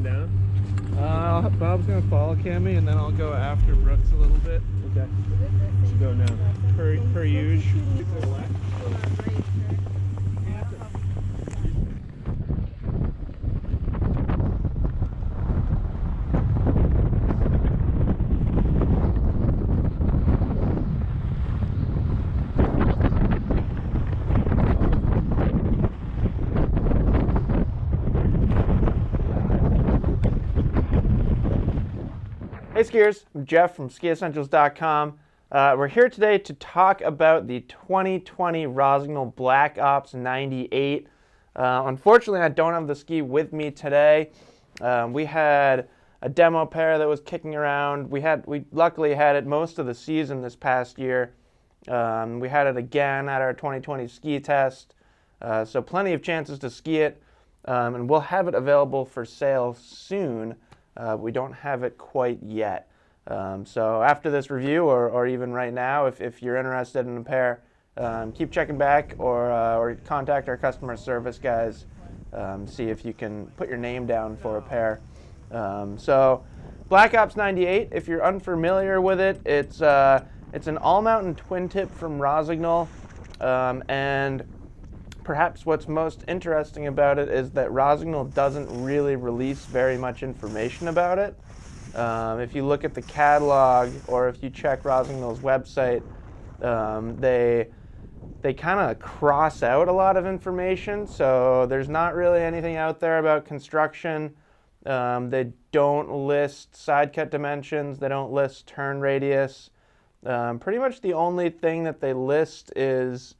going down? Bob's gonna follow Cammy, and then I'll go after Brooks a little bit. Okay. Let's go now. Per usual. Hey skiers, I'm Jeff from SkiEssentials.com. We're here today to talk about the 2020 Rossignol Black Ops 98. Unfortunately, I don't have the ski with me today. We had a demo pair that was kicking around. We luckily had it most of the season this past year. We had it again at our 2020 ski test, so plenty of chances to ski it, and we'll have it available for sale soon. We don't have it quite yet. So after this review, or even right now, if you're interested in a pair, keep checking back or contact our customer service guys. See if you can put your name down for a pair. So Black Ops 98, if you're unfamiliar with it, it's an all-mountain twin tip from Rossignol, and perhaps what's most interesting about it is that Rossignol doesn't really release very much information about it. If you look at the catalog, or if you check Rossignol's website, they kind of cross out a lot of information, so there's not really anything out there about construction. They don't list side cut dimensions, they don't list turn radius. Pretty much the only thing that they list is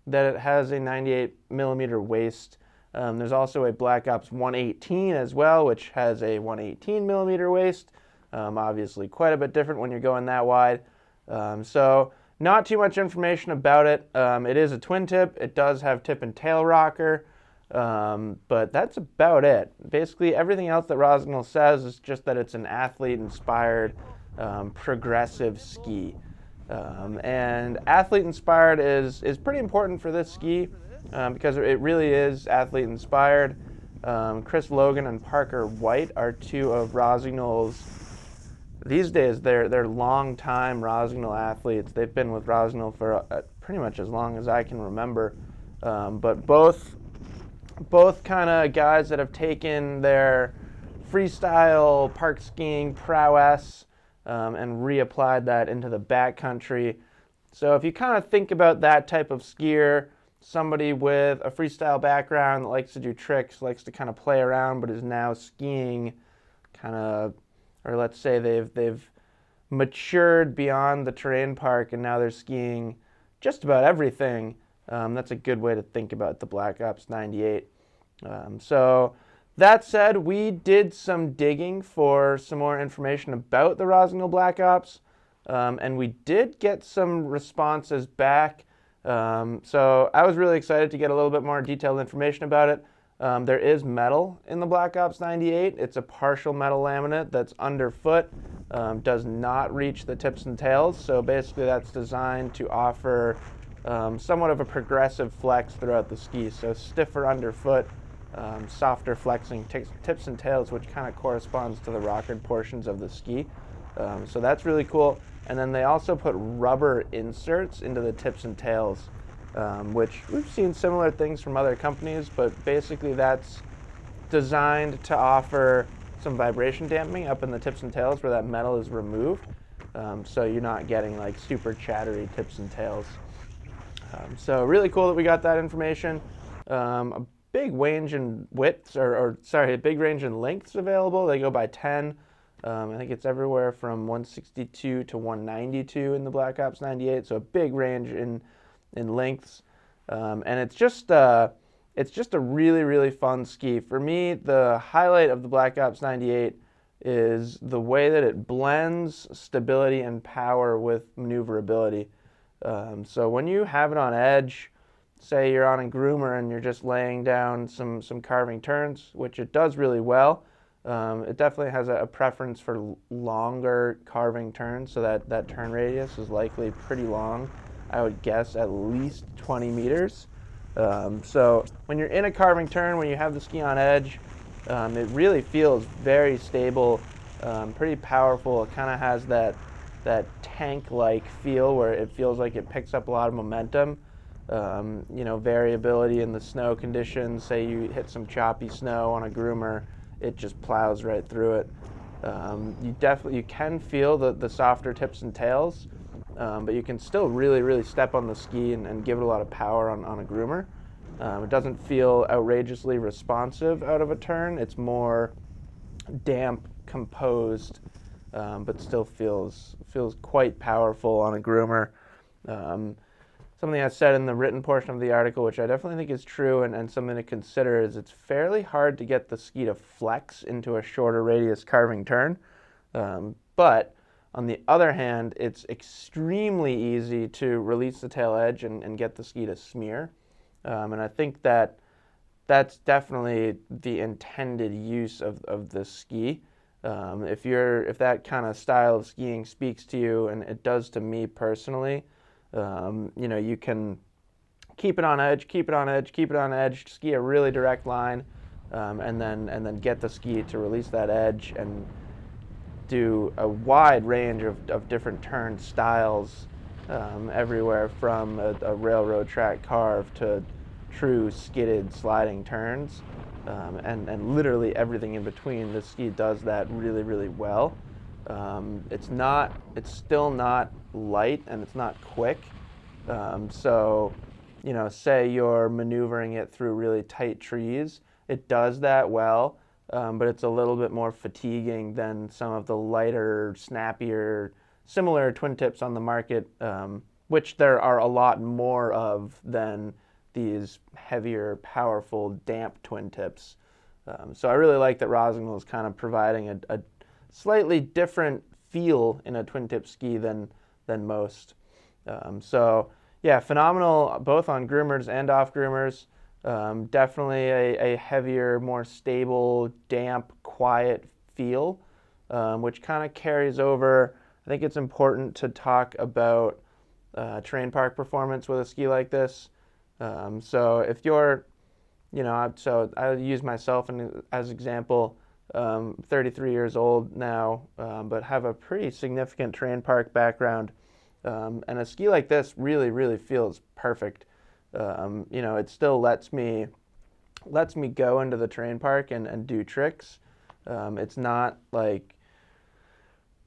that it has a 98 millimeter waist. There's also a Black Ops 118 as well, which has a 118 millimeter waist. Obviously quite a bit different when you're going that wide. So not too much information about it. It is a twin tip. It does have tip and tail rocker, but that's about it. Basically everything else that Rossignol says is just that it's an athlete-inspired progressive ski. And athlete-inspired is pretty important for this ski because it really is athlete-inspired. Chris Logan and Parker White are two of Rossignol's, these days, they're long-time Rossignol athletes. They've been with Rossignol for pretty much as long as I can remember. But both kind of guys that have taken their freestyle park skiing prowess and reapplied that into the backcountry. So if you kind of think about that type of skier, somebody with a freestyle background that likes to do tricks, likes to kind of play around, but is now skiing kind of, or let's say they've matured beyond the terrain park and now they're skiing just about everything. That's a good way to think about the Black Ops 98. So that said, we did some digging for some more information about the Rossignol Black Ops, and we did get some responses back. So I was really excited to get a little bit more detailed information about it. There is metal in the Black Ops 98. It's a partial metal laminate that's underfoot, does not reach the tips and tails. So basically that's designed to offer somewhat of a progressive flex throughout the ski. So stiffer underfoot, softer flexing tips and tails, which kind of corresponds to the rockered portions of the ski. So that's really cool. And then they also put rubber inserts into the tips and tails, which we've seen similar things from other companies, but basically that's designed to offer some vibration damping up in the tips and tails where that metal is removed. So you're not getting like super chattery tips and tails. So really cool that we got that information. A big range in widths, a big range in lengths available. They go by 10. I think it's everywhere from 162 to 192 in the Black Ops 98, so a big range in lengths. And it's just a really, really fun ski. For me, the highlight of the Black Ops 98 is the way that it blends stability and power with maneuverability. So when you have it on edge, say you're on a groomer and you're just laying down some carving turns, which it does really well. It definitely has a preference for longer carving turns, so that turn radius is likely pretty long. I would guess at least 20 meters. So when you're in a carving turn, when you have the ski on edge, It really feels very stable, pretty powerful. It kind of has that tank-like feel where it feels like it picks up a lot of momentum. Variability in the snow conditions. Say you hit some choppy snow on a groomer, it just plows right through it. You can feel the softer tips and tails, but you can still really step on the ski and give it a lot of power on a groomer. It doesn't feel outrageously responsive out of a turn. It's more damp, composed, but still feels quite powerful on a groomer. Something I said in the written portion of the article, which I definitely think is true and something to consider, is it's fairly hard to get the ski to flex into a shorter radius carving turn. But on the other hand, it's extremely easy to release the tail edge and get the ski to smear. And I think that's definitely the intended use of the ski. If that kind of style of skiing speaks to you, and it does to me personally, you can keep it on edge, ski a really direct line, and then get the ski to release that edge and do a wide range of different turn styles, everywhere from a railroad track carve to true skidded sliding turns, and literally everything in between. The ski does that really well. It's still not light and it's not quick. So, say you're maneuvering it through really tight trees, it does that well, but it's a little bit more fatiguing than some of the lighter, snappier, similar twin tips on the market, which there are a lot more of than these heavier, powerful, damp twin tips. So I really like that Rossignol is kind of providing a slightly different feel in a twin tip ski than most. So yeah, phenomenal both on groomers and off groomers. Definitely a heavier, more stable, damp, quiet feel, which kind of carries over. I think it's important to talk about terrain park performance with a ski like this. So if you're, so I use myself as example. 33 years old now, but have a pretty significant terrain park background. And a ski like this really feels perfect. It still lets me go into the terrain park and do tricks. It's not like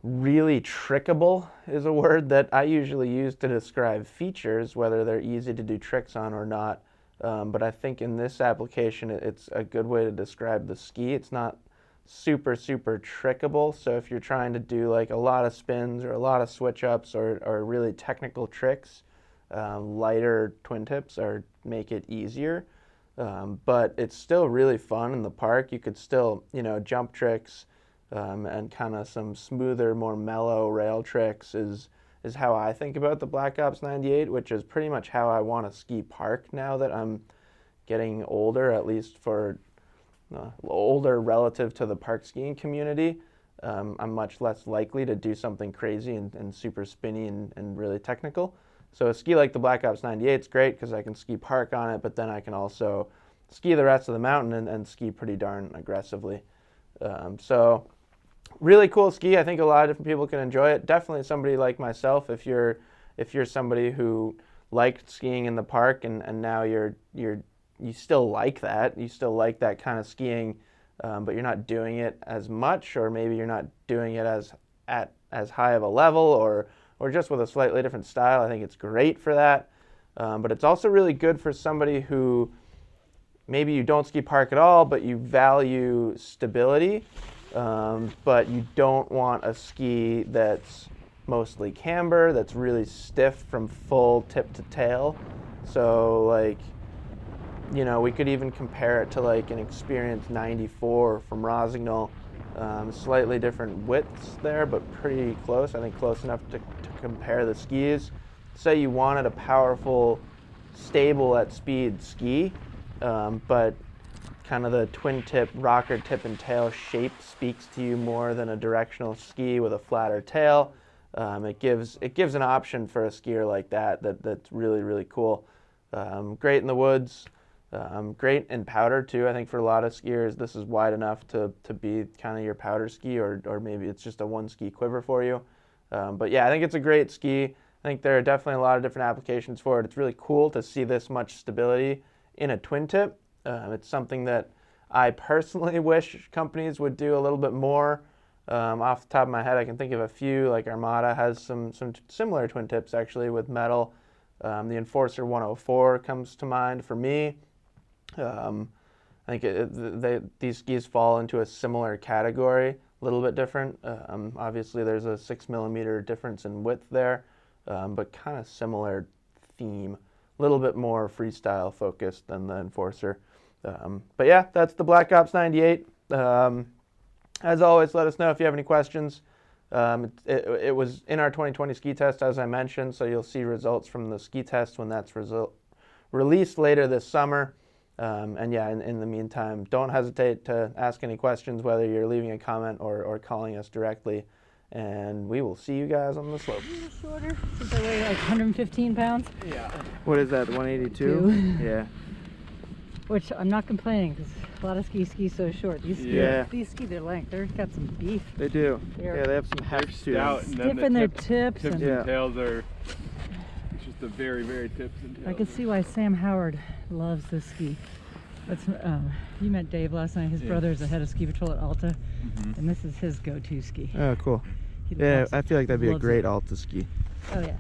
really trickable is a word that I usually use to describe features, whether they're easy to do tricks on or not. But I think in this application, it's a good way to describe the ski. It's not super trickable. So if you're trying to do like a lot of spins or a lot of switch ups or really technical tricks, lighter twin tips make it easier. But it's still really fun in the park. You could still, jump tricks, and kind of some smoother, more mellow rail tricks is how I think about the Black Ops 98, which is pretty much how I want to ski park now that I'm getting older, at least for older relative to the park skiing community. I'm much less likely to do something crazy and super spinny and really technical. So a ski like the Black Ops 98 is great because I can ski park on it, but then I can also ski the rest of the mountain and ski pretty darn aggressively. So really cool ski. I think a lot of different people can enjoy it. Definitely somebody like myself, if you're somebody who liked skiing in the park and now you still like that. You still like that kind of skiing, but you're not doing it as much, or maybe you're not doing it at as high of a level, or just with a slightly different style. I think it's great for that. But it's also really good for somebody who maybe you don't ski park at all, but you value stability, but you don't want a ski that's mostly camber, that's really stiff from full tip to tail. So like, we could even compare it to like an Experience 94 from Rossignol. Slightly different widths there, but pretty close. I think close enough to compare the skis. Say you wanted a powerful, stable at speed ski, but kind of the twin tip, rocker tip and tail shape speaks to you more than a directional ski with a flatter tail. It gives an option for a skier like that's really cool. Great in the woods. Great in powder too. I think for a lot of skiers, this is wide enough to be kind of your powder ski, or maybe it's just a one ski quiver for you. But yeah, I think it's a great ski. I think there are definitely a lot of different applications for it. It's really cool to see this much stability in a twin tip. It's something that I personally wish companies would do a little bit more. Off the top of my head, I can think of a few, like Armada has some similar twin tips actually with metal. The Enforcer 104 comes to mind for me. I think these skis fall into a similar category, a little bit different. Obviously, there's a 6 millimeter difference in width there, but kind of similar theme, a little bit more freestyle focused than the Enforcer. But yeah, that's the Black Ops 98. As always, let us know if you have any questions. It was in our 2020 ski test, as I mentioned, so you'll see results from the ski test when that's released later this summer. And yeah, in the meantime, don't hesitate to ask any questions, whether you're leaving a comment or calling us directly. And we will see you guys on the slope. A little shorter, since I weigh like 115 pounds. Yeah. What is that, 182? Yeah. Which I'm not complaining, because a lot of ski so short. These ski their length. They've got some beef. They do. They're Yeah, they have some heft to them. stiff in their tips. Tips And and tails are just the very, very tips and tails. I can see why Sam Howard loves this ski. That's you met Dave last night. His brother is the head of ski patrol at Alta, and this is his go-to ski. Oh, cool. He Yeah, loves I it. feel like that'd be a Loves great it. Alta ski. Oh yeah.